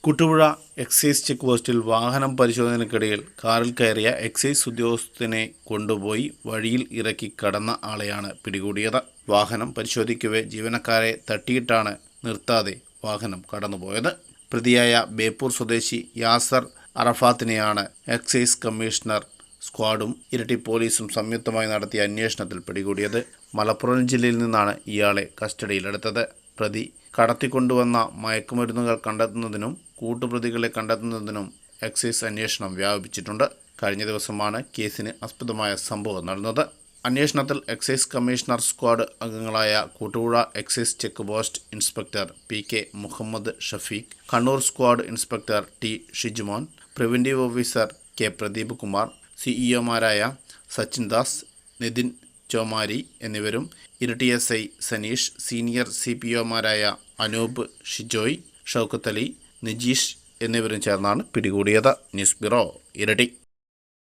Kuttupuzha excise check പോസ്റ്റിൽ വാഹനം പരിശോധനയ്ക്കിടയിൽ കാറിൽ കയറിയ എക്സൈസ് ഉദ്യോഗസ്ഥനെ കൊണ്ടുപോയി വഴിയിൽ ഇറക്കി കടന്ന ആളെയാണ് പിടികൂടിയത്. വാഹനം പരിശോധിക്കവേ ജീവനക്കാരെ തട്ടിയിട്ടാണ് നിർത്താതെ വാഹനം കടന്നുപോയത്. പ്രതിയായ ബേപ്പൂർ സ്വദേശി യാസർ അറഫാത്തിനെയാണ് എക്സൈസ് കമ്മീഷണർ സ്ക്വാഡും ഇരട്ടി പോലീസും സംയുക്തമായി നടത്തിയ അന്വേഷണത്തിൽ പിടികൂടിയത്. മലപ്പുറം ജില്ലയിൽ നിന്നാണ് ഇയാളെ കസ്റ്റഡിയിലെടുത്തത്. പ്രതി കടത്തിക്കൊണ്ടുവന്ന മയക്കുമരുന്നുകൾ കണ്ടെത്തുന്നതിനും കൂട്ടുപ്രതികളെ കണ്ടെത്തുന്നതിനും എക്സൈസ് അന്വേഷണം വ്യാപിപ്പിച്ചിട്ടുണ്ട്. കഴിഞ്ഞ ദിവസമാണ് കേസിന് ആസ്പദമായ സംഭവം നടന്നത്. അന്വേഷണത്തിൽ എക്സൈസ് കമ്മീഷണർ സ്ക്വാഡ് അംഗങ്ങളായ Kuttupuzha excise check post inspector PK Muhammad Shafeeq, Kannur squad inspector T Shijumon, preventive officer K Pradeep Kumar, CEO-മാരായ സച്ചിൻ ദാസ്, നിതിൻ ചോമാരി എന്നിവരും ഇരട്ടി SI സനീഷ്, സീനിയർ CPO-മാരായ അനൂപ്, ഷിജോയ്, ഷൗക്കത്ത് അലി, നിജീഷ് എന്നിവരും ചേർന്നാണ് പിടികൂടിയത്. ന്യൂസ് ബ്യൂറോ, ഇരട്ടി.